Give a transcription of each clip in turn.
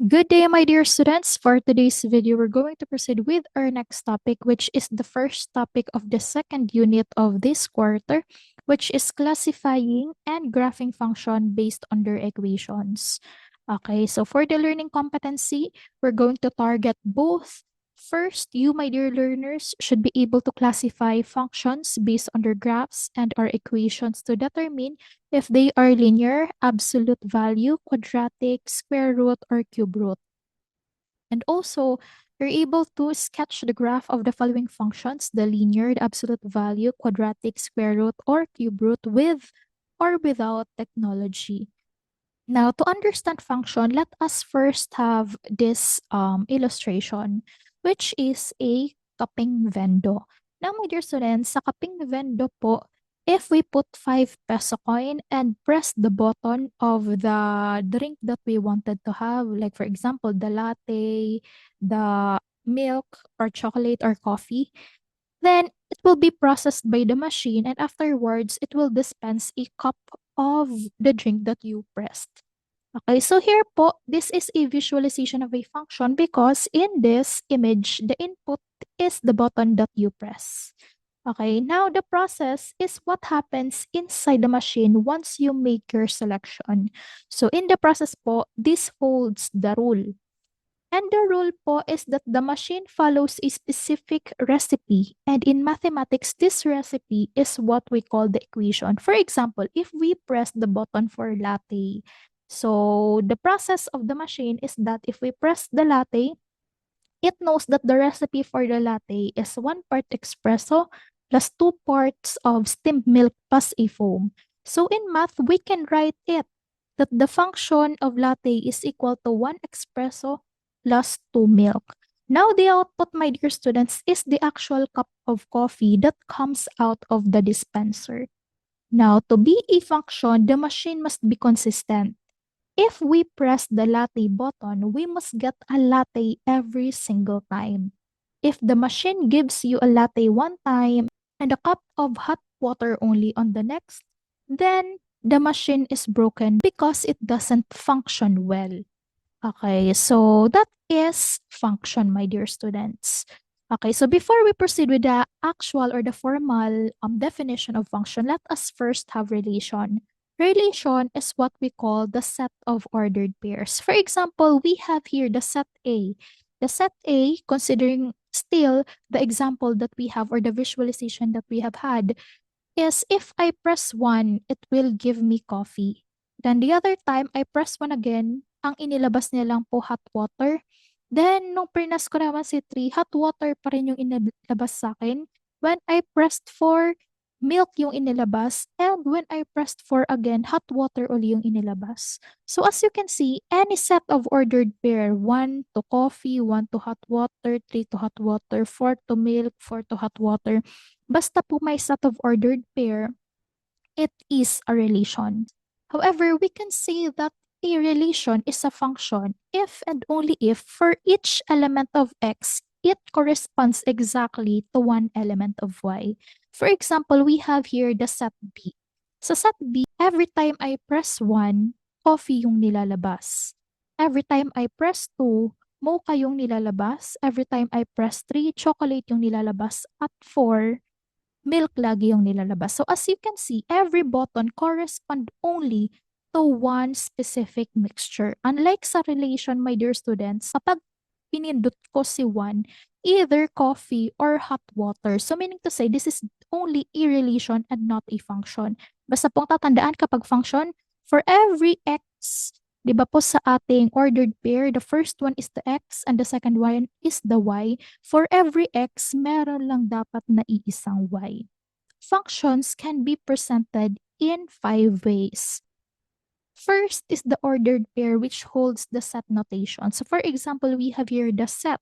Good day, my dear students. For today's video, we're going to proceed with our next topic, which is the first topic of the second unit of this quarter, which is classifying and graphing function based on their equations. Okay, so for the learning competency, we're going to target both. First, you, my dear learners, should be able to classify functions based on their graphs and our equations to determine if they are linear, absolute value, quadratic, square root, or cube root. And also, you're able to sketch the graph of the following functions: the linear, the absolute value, quadratic, square root, or cube root with or without technology. Now, to understand function, let us first have this illustration, which is a kaping vendo. Now, my dear students, sa kaping vendo po, if we put 5 peso coin and press the button of the drink that we wanted to have, like for example, the latte, the milk, or chocolate, or coffee, then it will be processed by the machine, and afterwards, it will dispense a cup of the drink that you pressed. Okay, so here po, this is a visualization of a function because in this image, the input is the button that you press. Okay, now the process is what happens inside the machine once you make your selection. So in the process po, this holds the rule. And the rule po is that the machine follows a specific recipe. And in mathematics, this recipe is what we call the equation. For example, if we press the button for latte, so the process of the machine is that if we press the latte, it knows that the recipe for the latte is 1 part espresso plus 2 parts of steamed milk plus a foam. So in math, we can write it that the function of latte is equal to 1 espresso plus 2 milk. Now the output, my dear students, is the actual cup of coffee that comes out of the dispenser. Now, to be a function, the machine must be consistent. If we press the latte button, we must get a latte every single time. If the machine gives you a latte one time and a cup of hot water only on the next, then the machine is broken because it doesn't function well. Okay, so that is function, my dear students. Okay, so before we proceed with the actual or the formal definition of function, let us first have relation. Relation is what we call the set of ordered pairs. For example, we have here the set A. The set A, considering still the example that we have or the visualization that we have had, is if I press 1, it will give me coffee. Then the other time, I press 1 again, ang inilabas niya lang po hot water. Then, nung prinas ko naman si 3, hot water pa rin yung inilabas sa akin. When I pressed 4, milk yung inilabas. And when I pressed 4 again, hot water uli yung inilabas. So as you can see, any set of ordered pair, 1 to coffee, 1 to hot water, 3 to hot water, 4 to milk, 4 to hot water, basta po may set of ordered pair, it is a relation. However, we can say that a relation is a function if and only if for each element of x, it corresponds exactly to one element of y. For example, we have here the set B. Sa set B, every time I press 1, coffee yung nilalabas. Every time I press 2, mocha yung nilalabas. Every time I press 3, chocolate yung nilalabas. At 4, milk lagi yung nilalabas. So as you can see, every button correspond only to one specific mixture. Unlike sa relation, my dear students, kapag pinindot ko si 1, either coffee or hot water. So meaning to say, this is only a relation and not a function. Basta pong tatandaan kapag function, for every x, di ba po sa ating ordered pair, the first one is the x and the second one is the y. For every x, meron lang dapat na iisang y. Functions can be presented in 5 ways. First is the ordered pair, which holds the set notation. So for example, we have here the set.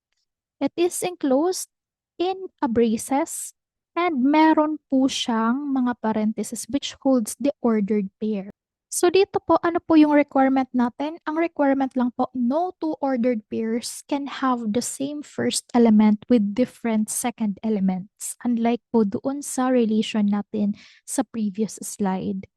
It is enclosed in a braces and meron po siyang mga parentheses which holds the ordered pair. So dito po, ano po yung requirement natin? Ang requirement lang po, no two ordered pairs can have the same first element with different second elements. Unlike po doon sa relation natin sa previous slide.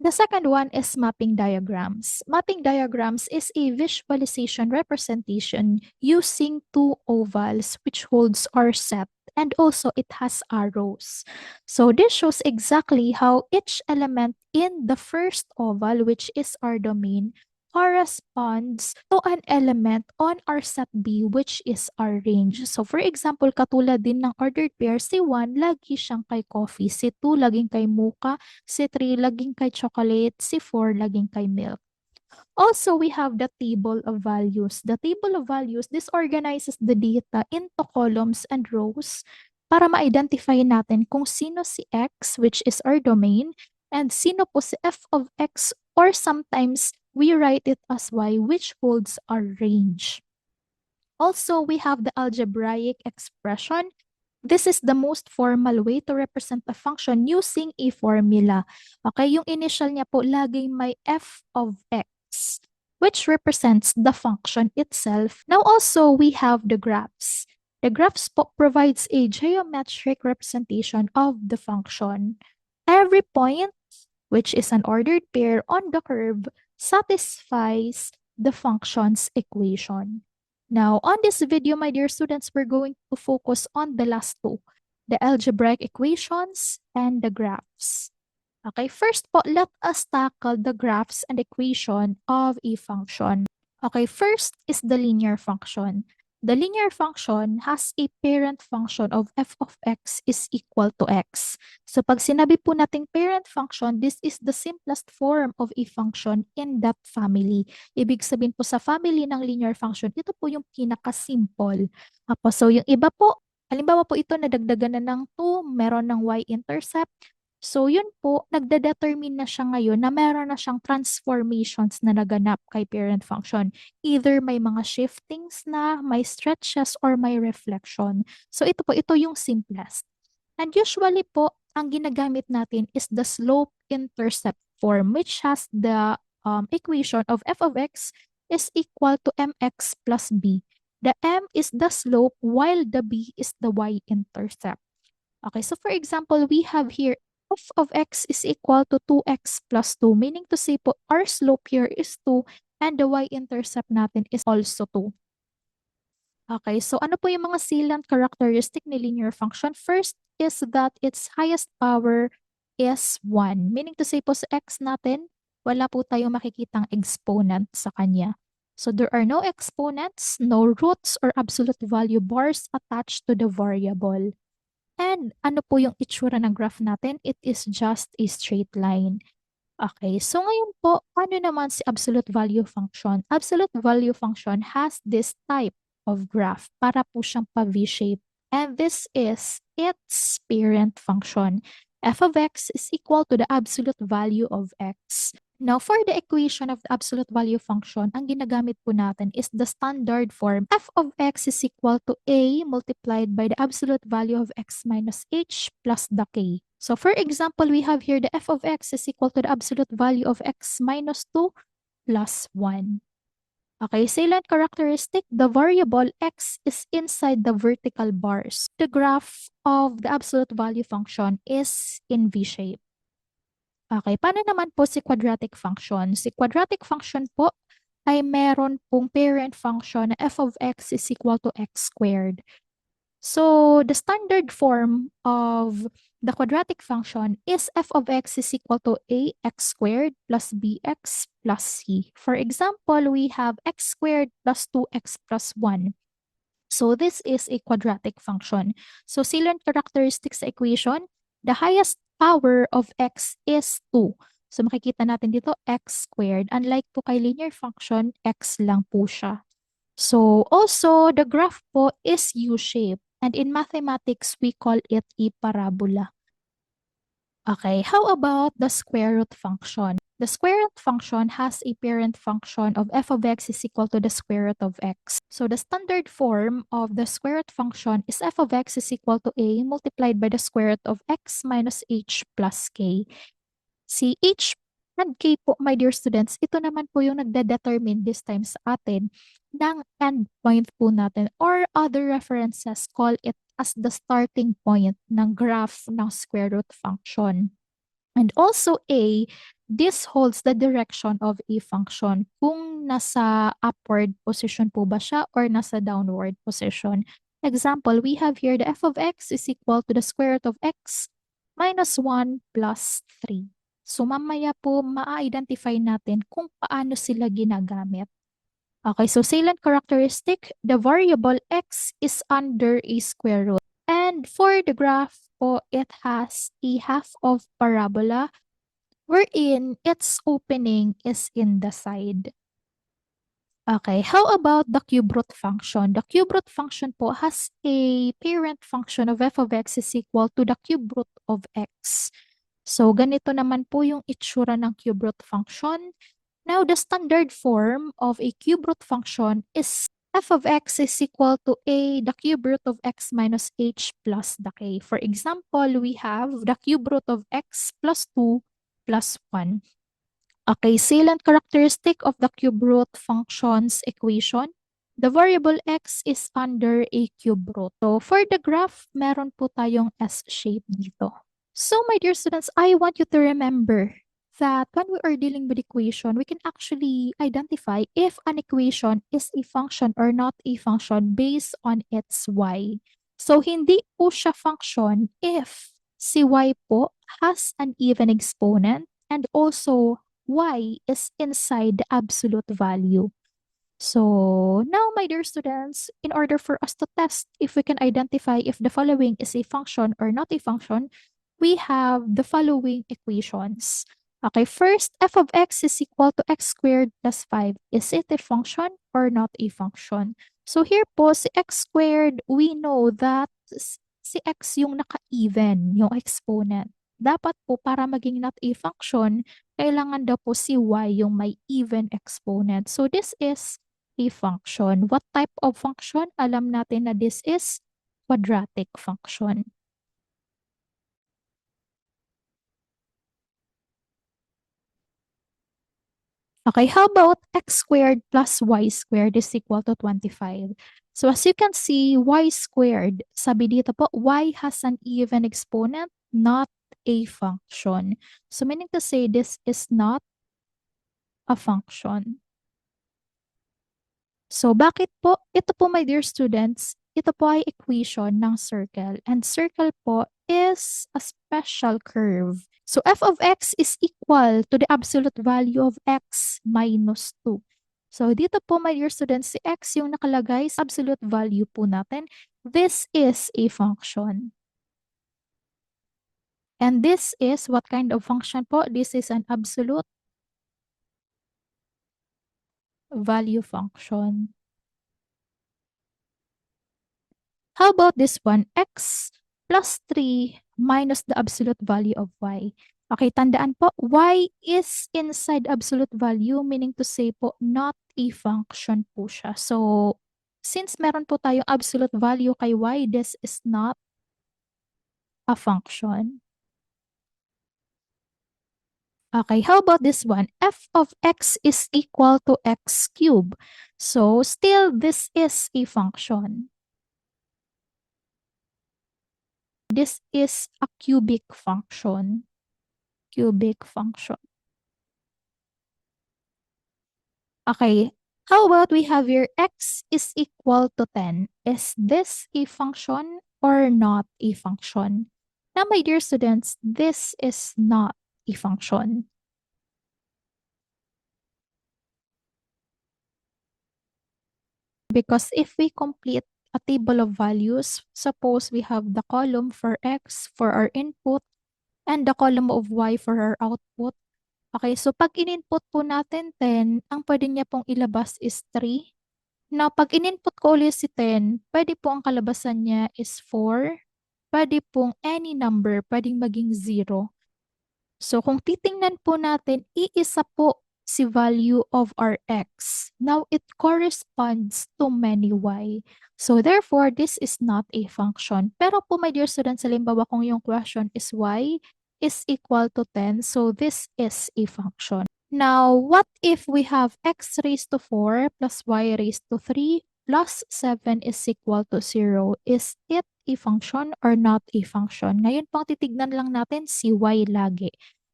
The second one is mapping diagrams. Mapping diagrams is a visualization representation using two ovals which holds our set, and also it has arrows. So this shows exactly how each element in the first oval, which is our domain, corresponds to an element on our set B, which is our range. So for example, katulad din ng ordered pair, si 1 lagi siyang kay coffee, si 2 laging kay mocha, si 3 laging kay chocolate, si 4 laging kay milk. Also, we have the table of values. The table of values disorganizes the data into columns and rows para ma-identify natin kung sino si X, which is our domain, and sino po si f of X, or sometimes we write it as Y, which holds our range. Also, we have the algebraic expression. This is the most formal way to represent a function using a formula. Okay, yung initial niya po laging may f of x, which represents the function itself. Now also, we have the graphs. The graphs po provides a geometric representation of the function. Every point, which is an ordered pair on the curve, satisfies the function's equation. Now, on this video, my dear students, we're going to focus on the last two, the algebraic equations and the graphs. Okay, first po, let us tackle the graphs and equation of a function. Okay, first is the linear function. The linear function has a parent function of f of x is equal to x. So pag sinabi po nating parent function, this is the simplest form of a function in that family. Ibig sabihin po sa family ng linear function, ito po yung pinaka-simple. So yung iba po, halimbawa po ito, nadagdagan na ng 2, meron ng y-intercept. So yun po, nagde-determine na siya ngayon na meron na siyang transformations na naganap kay parent function. Either may mga shiftings na, may stretches, or may reflection. So ito po, ito yung simplest. And usually po, ang ginagamit natin is the slope-intercept form, which has the equation of f of x is equal to mx plus b. The m is the slope while the b is the y-intercept. Okay, so for example, we have here f of x is equal to 2x plus 2, meaning to say po, our slope here is 2 and the y-intercept natin is also 2. Okay, so ano po yung mga salient characteristic ni linear function? First is that its highest power is 1, meaning to say po sa x natin, wala po tayong makikitang exponent sa kanya. So there are no exponents, no roots, or absolute value bars attached to the variable. And ano po yung itsura ng graph natin? It is just a straight line. Okay, so ngayon po, ano naman si absolute value function? Absolute value function has this type of graph para po siyang pa-V-shape. And this is its parent function. F of x is equal to the absolute value of x. Now, for the equation of the absolute value function, ang ginagamit po natin is the standard form. F of x is equal to a multiplied by the absolute value of x minus h plus the k. So, for example, we have here the f of x is equal to the absolute value of x minus 2 plus 1. Okay, salient characteristic, the variable x is inside the vertical bars. The graph of the absolute value function is in V shape. Okay, paano naman po si quadratic function? Si quadratic function po ay meron pong parent function na f of x is equal to x squared. So, the standard form of the quadratic function is f of x is equal to ax squared plus bx plus c. For example, we have x squared plus 2x plus 1. So, this is a quadratic function. So, salient characteristics sa equation, the highest power of x is 2. So, makikita natin dito x squared. Unlike po kay linear function, x lang po siya. So, also, the graph po is U-shaped. And in mathematics, we call it a parabola. Okay, how about the square root function? The square root function has a parent function of f of x is equal to the square root of x. So the standard form of the square root function is f of x is equal to a multiplied by the square root of x minus h plus k. Si h and k po, my dear students, ito naman po yung nagde-determine this time sa atin ng endpoint po natin, or other references call it as the starting point ng graph ng square root function. And also A, this holds the direction of a function. Kung nasa upward position po ba siya or nasa downward position. Example, we have here the f of x is equal to the square root of x minus 1 plus 3. So mamaya po ma-identify natin kung paano sila ginagamit. Okay, so salient characteristic, the variable x is under a square root. And for the graph po, it has a half of parabola wherein its opening is in the side. Okay, how about the cube root function? The cube root function po has a parent function of f of x is equal to the cube root of x. So, ganito naman po yung itsura ng cube root function. Now, the standard form of a cube root function is f of x is equal to a, the cube root of x minus h plus the k. For example, we have the cube root of x plus 2 plus 1. Okay, salient characteristic of the cube root function's equation. The variable x is under a cube root. So, for the graph, meron po tayong S-shape dito. So, my dear students, I want you to remember that when we are dealing with equation, we can actually identify if an equation is a function or not a function based on its y. So, hindi po siya function if si y po has an even exponent and also y is inside the absolute value. So now, my dear students, in order for us to test if we can identify if the following is a function or not a function, we have the following equations. Okay, first, f of x is equal to x squared plus 5. Is it a function or not a function? So here po, si x squared, we know that si x yung naka-even, yung exponent. Dapat po para maging not a function, kailangan daw po si y yung may even exponent. So this is a function. What type of function? Alam natin na this is quadratic function. Okay, how about x squared plus y squared is equal to 25? So as you can see, y squared, sabi dito po, y has an even exponent, not a function. So meaning to say this is not a function. So bakit po? Ito po, my dear students, ito po ay equation ng circle. And circle po is a special curve. So f of x is equal to the absolute value of x minus 2. So dito po, my dear students, si x yung nakalagay sa absolute value po natin. This is a function. And this is what kind of function po? This is an absolute value function. How about this one? X plus 3 minus the absolute value of y. Okay, tandaan po, y is inside absolute value, meaning to say po, not a function po siya. So, since meron po tayong absolute value kay y, this is not a function. Okay, how about this one? F of x is equal to x cubed. So, still, this is a function. This is a cubic function. Cubic function. Okay, how about we have here x is equal to 10. Is this a function or not a function? Now, my dear students, this is not a function. Because if we complete a table of values, suppose we have the column for x for our input and the column of y for our output. Okay, so pag in-input po natin 10, ang pwede niya pong ilabas is 3. Now, pag in-input ko ulit si 10, pwede po ang kalabasan niya is 4. Pwede pong any number, pwedeng maging 0. So, kung titingnan po natin, iisa po si value of our x. Now, it corresponds to many y. So, therefore, this is not a function. Pero po, my dear students, halimbawa kung yung question is y is equal to 10, so this is a function. Now, what if we have x raised to 4 plus y raised to 3 plus 7 is equal to 0? Is it a function or not a function? Ngayon pang titignan lang natin si y lagi.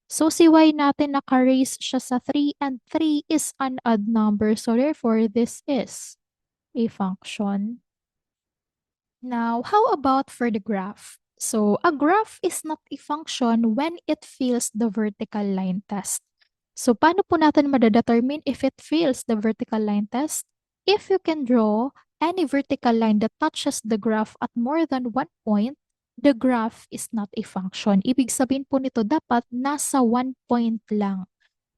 So, si y natin naka-raise siya sa 3 and 3 is an odd number. So, therefore, this is a function. Now, how about for the graph? So, a graph is not a function when it fails the vertical line test. So, paano po natin madadetermine if it fails the vertical line test? If you can draw any vertical line that touches the graph at more than one point, the graph is not a function. Ibig sabihin po nito, dapat nasa one point lang.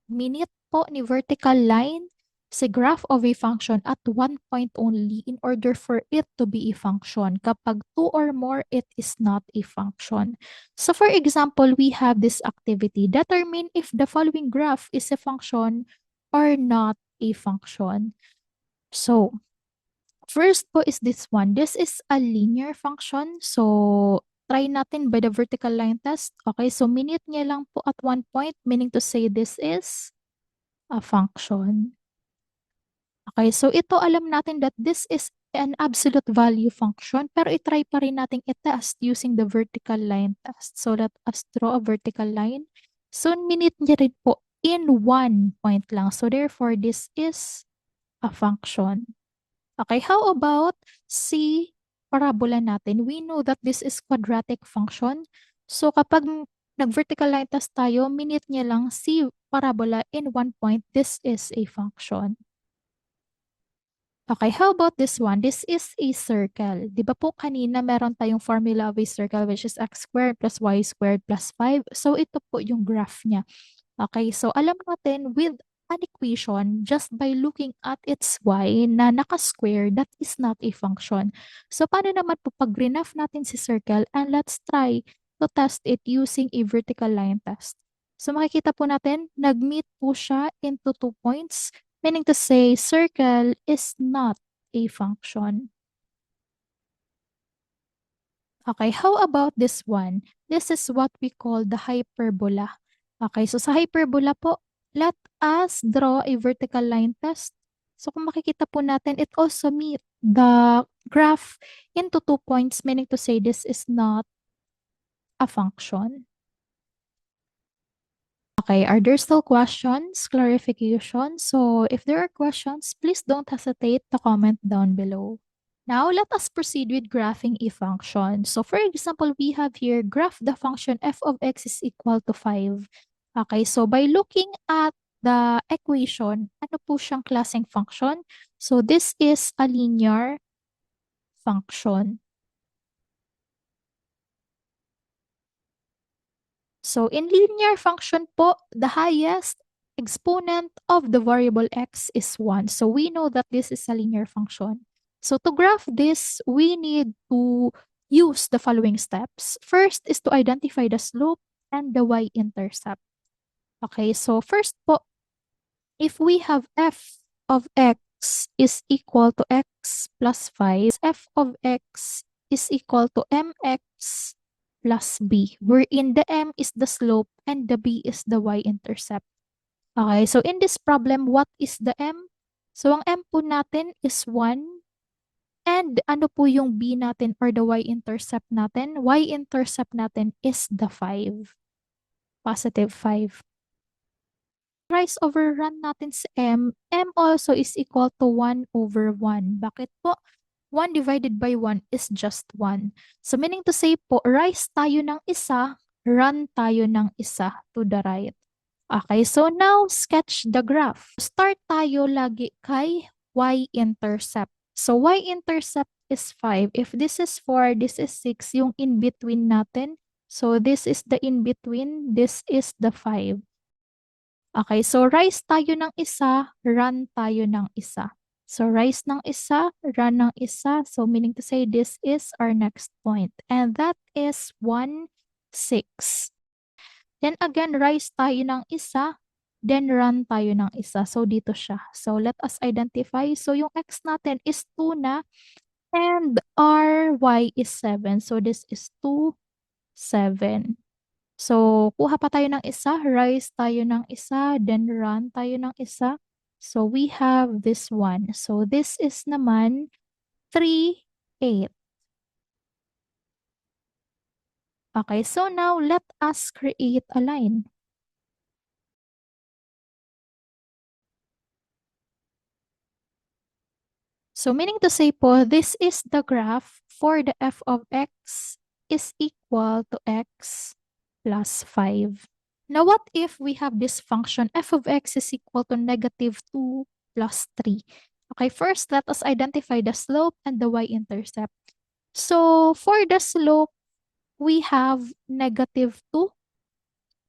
Minute po ni vertical line sa graph of a function at one point only in order for it to be a function. Kapag two or more, it is not a function. So for example, we have this activity. Determine if the following graph is a function or not a function. So first po is this one. This is a linear function. So try natin by the vertical line test. Okay, so minute niya lang po at one point, meaning to say this is a function. Okay, so ito alam natin that this is an absolute value function, pero itry pa rin natin i-test using the vertical line test. So let us draw a vertical line. So minute niya rin po in one point lang. So therefore, this is a function. Okay, how about si parabola natin? We know that this is quadratic function. So kapag nag-vertical line test tayo, minute niya lang si parabola in one point, this is a function. Okay, how about this one? This is a circle. Di ba po kanina meron tayong formula of a circle which is x squared plus y squared plus 5. So ito po yung graph niya. Okay, so alam natin with an equation just by looking at its y na naka-square, that is not a function. So paano naman po pag grinaph natin si circle and let's try to test it using a vertical line test. So makikita po natin, nag-meet po siya into 2 points. Meaning to say, circle is not a function. Okay, how about this one? This is what we call the hyperbola. Okay, so sa hyperbola po, let us draw a vertical line test. So kung makikita po natin, it also meet the graph into 2 points, meaning to say this is not a function. Okay, are there still questions, clarifications? So if there are questions, please don't hesitate to comment down below. Now, let us proceed with graphing a function. So for example, we have here graph the function f of x is equal to 5. Okay, so by looking at the equation, ano po siyang klaseng function? So this is a linear function. So in linear function po, the highest exponent of the variable x is 1. So we know that this is a linear function. So to graph this, we need to use the following steps. First is to identify the slope and the y-intercept. Okay, so first po, if we have f of x is equal to x plus 5, f of x is equal to mx plus b, wherein the m is the slope and the b is the y-intercept. Okay, so in this problem, what is the m? So ang m po natin is 1. And ano po yung b natin or the y-intercept natin? Y-intercept natin is the 5. Positive 5. Rise over run natin sa m, m also is equal to 1 over 1. Bakit po? 1 divided by 1 is just 1. So meaning to say po, rise tayo ng isa, run tayo ng isa to the right. Okay, so now sketch the graph. Start tayo lagi kay y-intercept. So y-intercept is 5. If this is 4, this is 6, yung in-between natin. So this is the in-between, this is the 5. Okay, so rise tayo ng isa, run tayo ng isa. So rise ng isa, run ng isa. So meaning to say this is our next point. And that is 1, 6. Then again, rise tayo ng isa, then run tayo ng isa. So dito siya. So let us identify. So yung x natin is 2 na and our y is 7. So this is 2, 7. So, kuha pa tayo ng isa, rise tayo ng isa, then run tayo ng isa. So, we have this one. So, this is naman 3, 8. Okay, so now let us create a line. So meaning to say po, this is the graph for the f of x is equal to x plus 5. Now what if we have this function f of x is equal to negative 2 plus 3? Okay, first let us identify the slope and the y-intercept. So for the slope, we have negative 2.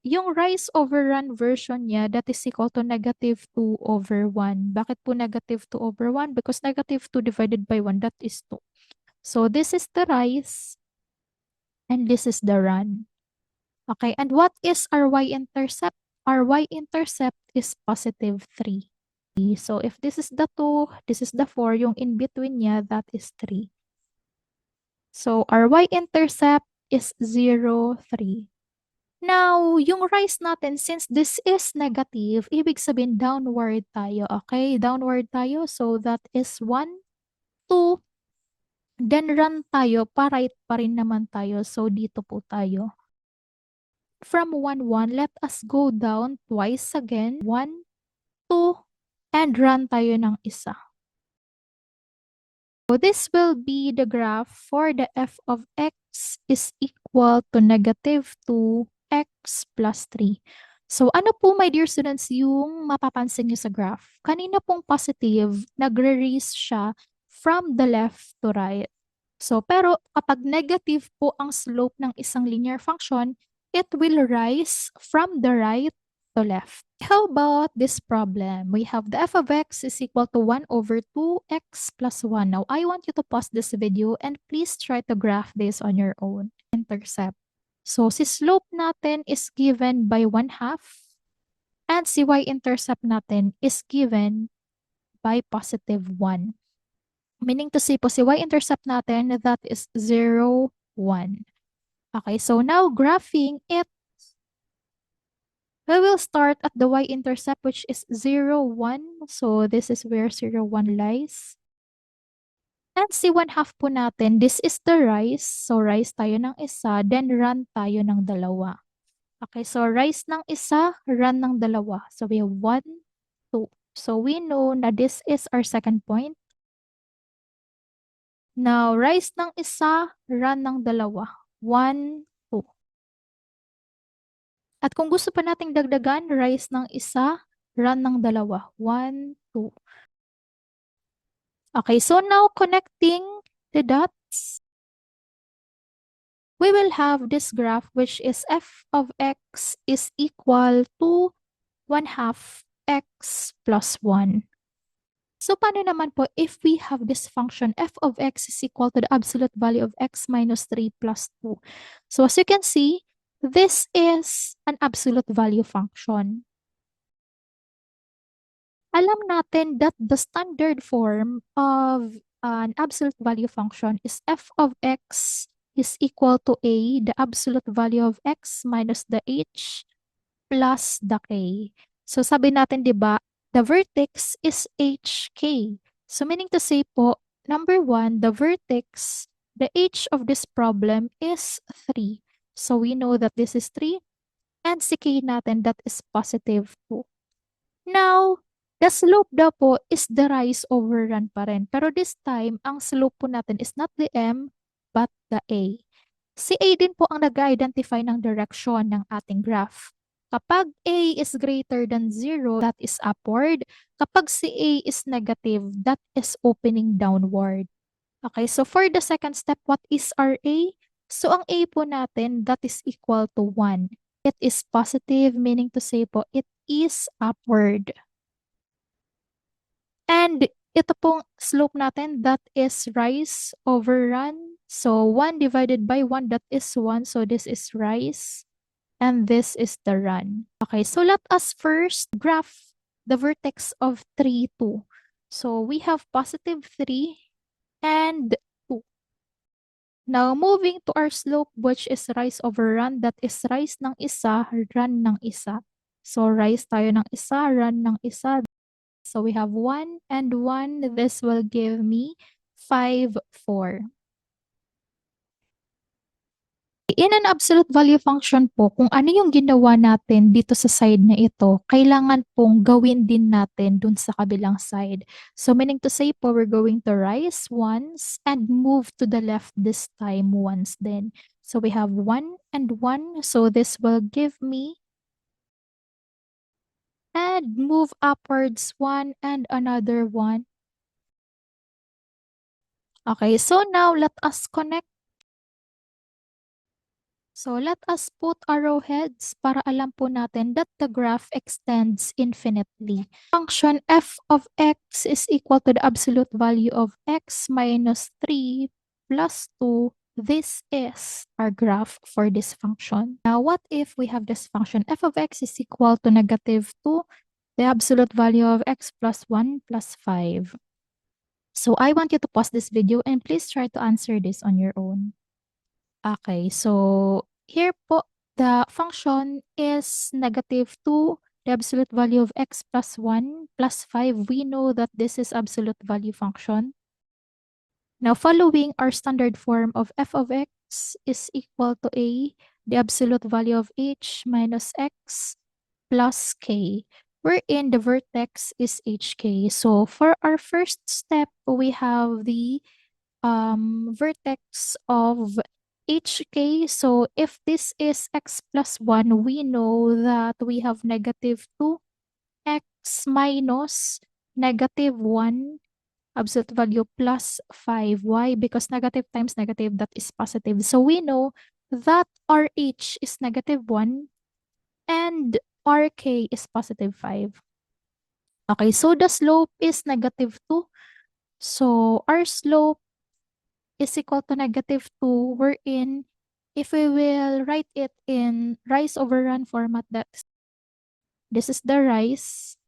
Yung rise over run version niya, that is equal to negative 2 over 1. Bakit po negative 2 over 1? Because negative 2 divided by 1, that is 2. So this is the rise and this is the run. Okay, and what is our y-intercept? Our y-intercept is positive 3. So if this is the 2, this is the 4, yung in between niya, that is 3. So our y-intercept is 0, 3. Now, yung rise natin, since this is negative, ibig sabihin downward tayo, okay? Downward tayo, so that is 1, 2, then run tayo, pa-right pa rin naman tayo, so dito po tayo. From 1, 1, let us go down twice again, 1, 2, and run tayo ng isa. So this will be the graph for the f of x is equal to negative 2x plus 3. So ano po my dear students yung mapapansin niyo sa graph? Kanina pong positive, nagre-raise siya from the left to right. So pero kapag negative po ang slope ng isang linear function, it will rise from the right to left. How about this problem? We have the f of x is equal to 1 over 2x plus 1. Now, I want you to pause this video and please try to graph this on your own. Intercept. So, si slope natin is given by 1 half and si y-intercept natin is given by positive 1. Meaning to say po, si y-intercept natin, that is 0, 1. Okay, so now graphing it, we will start at the y-intercept which is 0, 1. So this is where 0, 1 lies. And si 1 half po natin, this is the rise. So rise tayo ng isa, then run tayo ng dalawa. Okay, so rise ng isa, run ng dalawa. So we have 1, 2. So we know na this is our second point. Now, rise ng isa, run ng dalawa. 1, 2. At kung gusto pa nating dagdagan, rise ng isa, run ng dalawa. 1, 2. Okay, so now connecting the dots, we will have this graph which is f of x is equal to 1 half x plus 1. So paano naman po if we have this function f of x is equal to the absolute value of x minus 3 plus 2. So as you can see, this is an absolute value function. Alam natin that the standard form of an absolute value function is f of x is equal to a, the absolute value of x minus the h plus the k. So sabi natin, di ba, the vertex is hk. So meaning to say po, number 1, the vertex, the h of this problem is 3. So we know that this is 3. And si k natin, that is positive 2. Now, the slope daw po is the rise over run pa rin. Pero this time, ang slope po natin is not the m, but the a. Si a din po ang nag-identify ng direction ng ating graph. Kapag a is greater than 0, that is upward. Kapag si a is negative, that is opening downward. Okay, so for the second step, what is our a? So ang a po natin, that is equal to 1. It is positive, meaning to say po, it is upward. And ito pong slope natin, that is rise over run. So 1 divided by 1, that is 1. So this is rise. And this is the run. Okay, so let us first graph the vertex of 3, 2. So we have positive 3 and 2. Now, moving to our slope, which is rise over run, that is rise ng isa, run ng isa. So rise tayo ng isa, run ng isa. So we have 1 and 1. This will give me 5, 4. In an absolute value function po, kung ano yung ginawa natin dito sa side na ito, kailangan pong gawin din natin dun sa kabilang side. So meaning to say po, we're going to rise once and move to the left this time once then. So we have 1 and 1. So this will give me and move upwards 1 and another 1. Okay, so now let us connect. So let us put arrowheads para alam po natin that the graph extends infinitely. Function f of x is equal to the absolute value of x minus 3 plus 2. This is our graph for this function. Now, what if we have this function f of x is equal to negative 2, the absolute value of x plus 1 plus 5? So I want you to pause this video and please try to answer this on your own. Okay, so here po, the function is negative 2, the absolute value of x plus 1 plus 5. We know that this is absolute value function. Now, following our standard form of f of x is equal to a, the absolute value of h minus x plus k, wherein the vertex is hk. So for our first step, we have the vertex of hk. So if this is x plus 1, we know that we have negative 2, x minus negative 1, absolute value plus 5. Why? Because negative times negative, that is positive. So we know that RH is negative 1 and RK is positive 5. Okay, so the slope is negative 2. So our slope is equal to negative 2, wherein if we will write it in rise over run format, that this is the rise.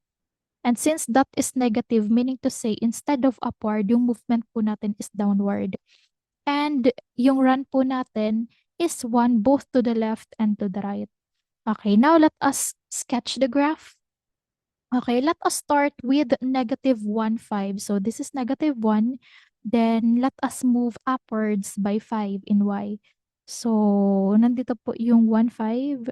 And since that is negative, meaning to say, instead of upward, yung movement po natin is downward. And yung run po natin is 1 both to the left and to the right. Okay, now let us sketch the graph. Okay, let us start with negative 1, 5. So this is negative 1. Then let us move upwards by 5 in y. So nandito po yung 1, 5.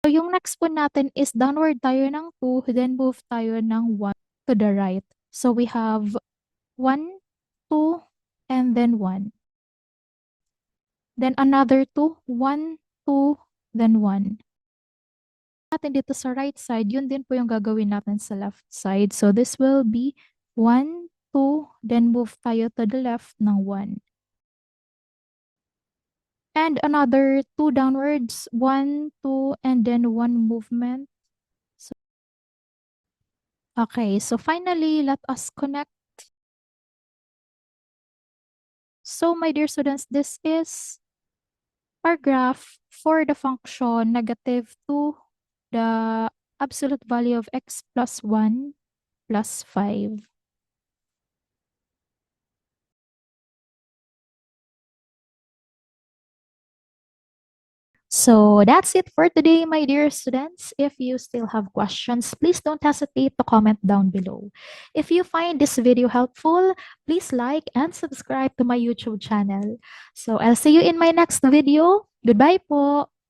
So yung next po natin is downward tayo ng 2, then move tayo ng 1 to the right. So we have 1, 2, and then 1. Then another 2, 1, 2, then 1. Natin dito sa right side, yun din po yung gagawin natin sa left side. So this will be 1, 2, then move tayo to the left ng 1. And another 2 downwards, 1, 2, and then 1 movement. So, okay, so finally, let us connect. So my dear students, this is our graph for the function negative 2, the absolute value of x plus 1 plus 5. So that's it for today, my dear students. If you still have questions, please don't hesitate to comment down below. If you find this video helpful, please like and subscribe to my YouTube channel. So I'll see you in my next video. Goodbye po!